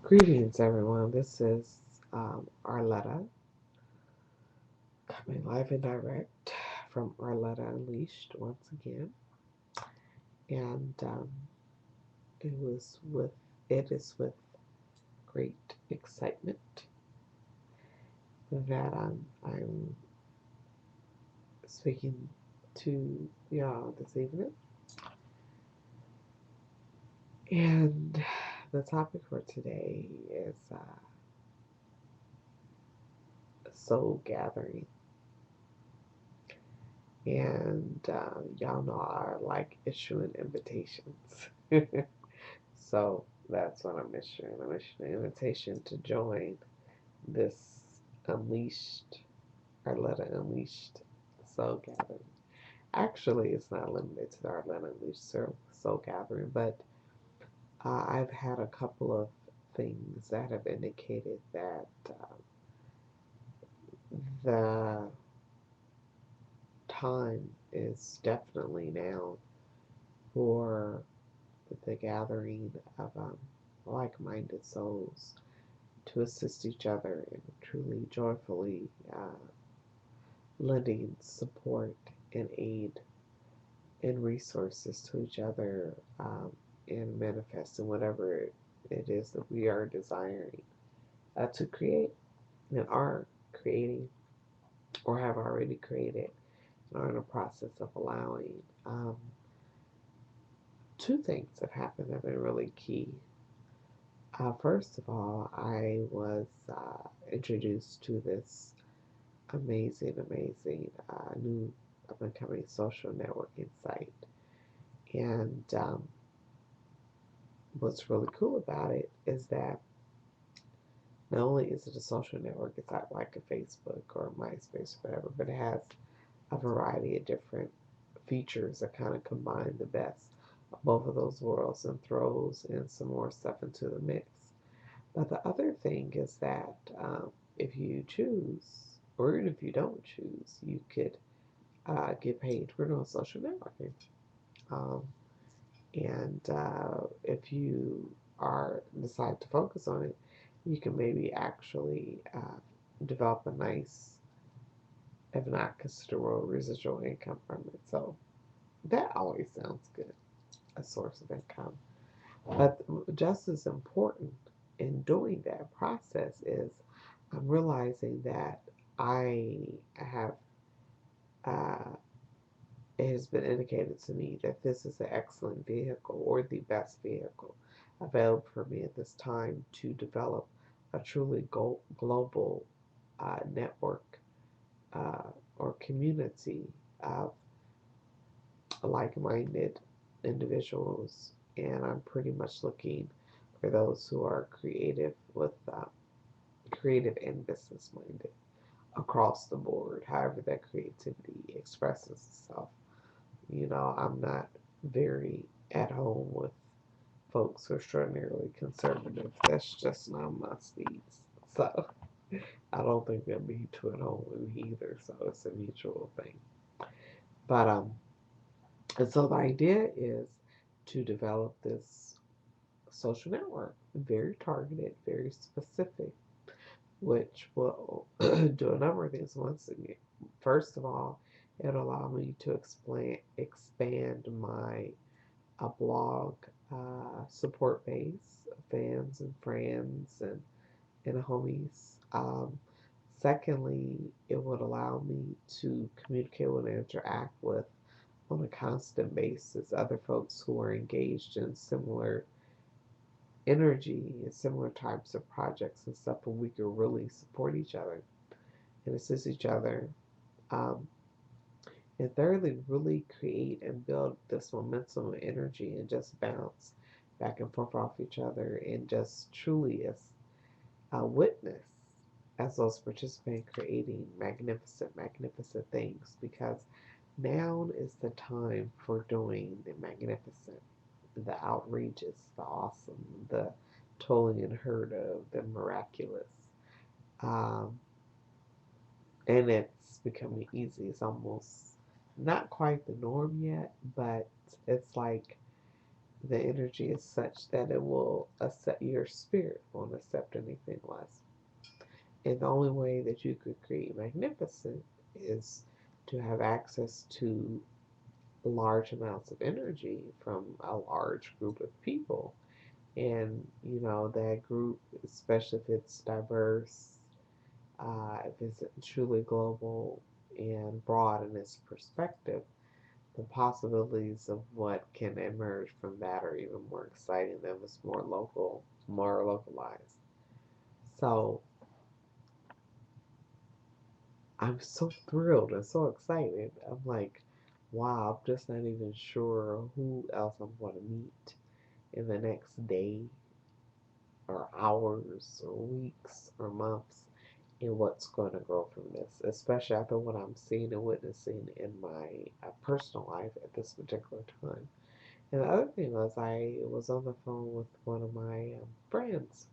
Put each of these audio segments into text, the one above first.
Greetings, everyone. This is Arletta coming live and direct from Arletta Unleashed once again, and it was with it is with great excitement that I'm speaking to y'all this evening, and the topic for today is soul gathering. And y'all know I like issuing invitations. So that's what I'm issuing. I'm issuing an invitation to join this Unleashed, Arletta Unleashed Soul Gathering. Actually, it's not limited to the Arletta Unleashed Soul Gathering, but I've had a couple of things that have indicated that the time is definitely now for the gathering of like-minded souls to assist each other and truly joyfully lending support and aid and resources to each other and manifesting whatever it is that we are desiring to create and are creating or have already created and are in the process of allowing. Two things have happened that have been really key. First of all, I was introduced to this amazing new up and coming social networking site. And what's really cool about it is that not only is it a social network, it's not like a Facebook or MySpace or whatever, but it has a variety of different features that kind of combine the best of both of those worlds and throws in some more stuff into the mix. But the other thing is that if you choose, or even if you don't choose, you could get paid for doing social networking. Um, and if you are decide to focus on it, you can maybe actually develop a nice, if not considerable, residual income from it. So that always sounds good, a source of income. But just as important in doing that process is I'm realizing that I have, uh, it has been indicated to me that this is an excellent vehicle or the best vehicle available for me at this time to develop a truly global network or community of like minded individuals. And I'm pretty much looking for those who are creative and business minded across the board, however that creativity expresses itself. I'm not very at home with folks who are extraordinarily conservative. That's just not my speeds. So I don't think they'll be too at home with me either. So it's a mutual thing. But and so the idea is to develop this social network, very targeted, very specific, which will do a number of things. Once again, first of all, it'll allow me to expand my blog support base, fans and friends and homies. Secondly, it would allow me to communicate and interact with on a constant basis other folks who are engaged in similar energy and similar types of projects and stuff, and we can really support each other and assist each other. Um, and thirdly, really create and build this momentum and energy and just bounce back and forth off each other and just truly as a witness as those participants creating magnificent things because now is the time for doing the magnificent, the outrageous, the awesome, the totally unheard of, the miraculous. Um, and it's becoming easy. It's almost not quite the norm yet, but it's like the energy is such that it will accept, your spirit won't accept anything less. And the only way that you could create magnificent is to have access to large amounts of energy from a large group of people. And, that group, especially if it's diverse, if it's truly global and broad in its perspective, the possibilities of what can emerge from that are even more exciting than if it's more localized. So I'm so thrilled and so excited. I'm like, wow, I'm just not even sure who else I'm going to meet in the next day or hours or weeks or months and what's going to grow from this, especially after what I'm seeing and witnessing in my personal life at this particular time. And the other thing was, I was on the phone with one of my friends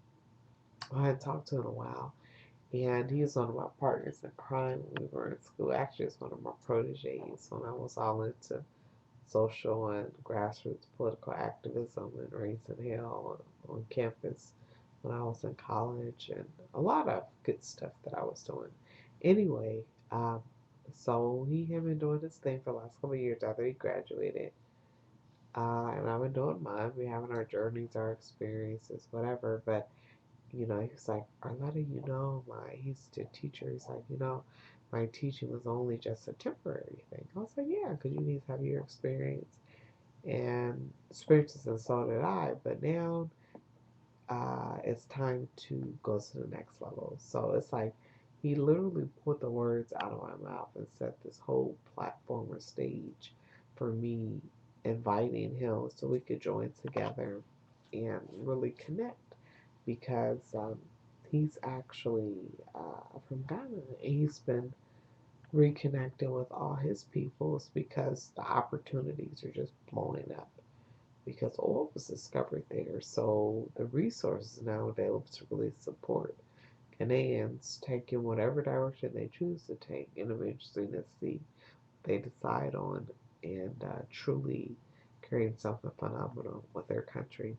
I hadn't talked to in a while, and he's one of my partners in crime when we were in school. Actually, it's one of my proteges when I was all into social and grassroots political activism and raising hell on campus when I was in college, and a lot of good stuff that I was doing. Anyway, so he had been doing this thing for the last couple of years after he graduated. And I've been doing mine. We're having our journeys, our experiences, whatever. But he was like, Arletta, he's a teacher. He's like, my teaching was only just a temporary thing. I was like, yeah, because you need to have your experiences, and so did I. But now it's time to go to the next level. So it's like he literally put the words out of my mouth and set this whole platform or stage for me, inviting him so we could join together and really connect because he's actually from Ghana and he's been reconnecting with all his peoples because the opportunities are just blowing up because oil was discovered there. So the resources now available to really support Ghanaians taking whatever direction they choose to take, and eventually to see they decide on and truly creating something phenomenal with their country.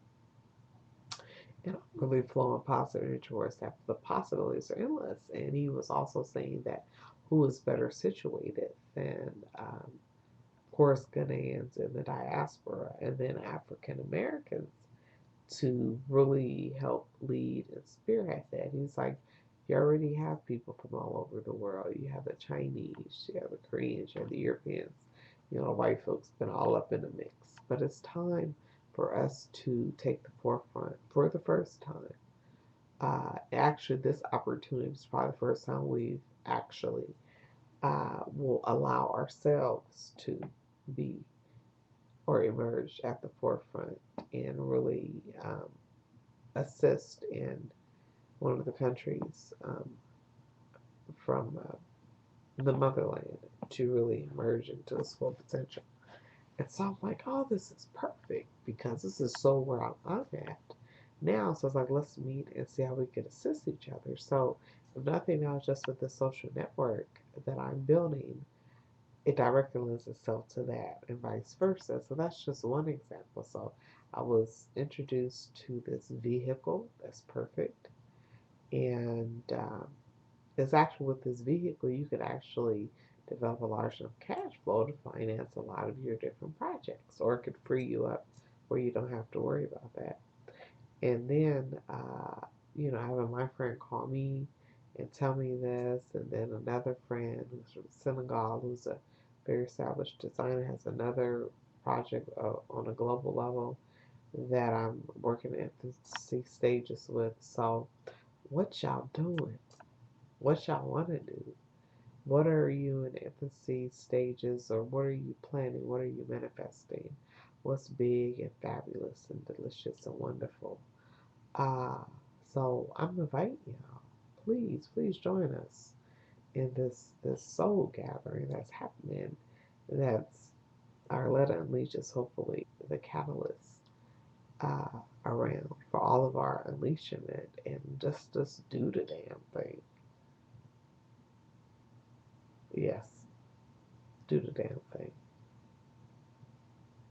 And I'm really flowing positive towards that. The possibilities are endless. And he was also saying that who is better situated than of course, Ghanaians in the diaspora and then African Americans to really help lead and spearhead that. He's like, you already have people from all over the world. You have the Chinese, you have the Koreans, you have the Europeans. White folks been all up in the mix. But it's time for us to take the forefront for the first time. Actually, this opportunity is probably the first time we've actually will allow ourselves to be or emerge at the forefront and really assist in one of the countries from the motherland to really emerge into its full potential. And so I'm like, oh, this is perfect because this is so where I'm at now. So it's like, let's meet and see how we can assist each other. So if nothing else, just with the social network that I'm building, it directly lends itself to that and vice versa. So that's just one example. So I was introduced to this vehicle that's perfect. And it's actually with this vehicle, you could actually develop a large enough cash flow to finance a lot of your different projects, or it could free you up where you don't have to worry about that. And then, having my friend call me and tell me this, and then another friend who's from Senegal, who's a very established designer, has another project on a global level that I'm working at infancy stages with. So, what y'all doing? What y'all want to do? What are you in infancy stages, or what are you planning? What are you manifesting? What's big and fabulous and delicious and wonderful? Uh, so I'm inviting y'all. Please, please join us in this soul gathering that's happening. That's our letter unleashes hopefully the catalyst around for all of our unleashment and just do the damn thing. Yes, do the damn thing.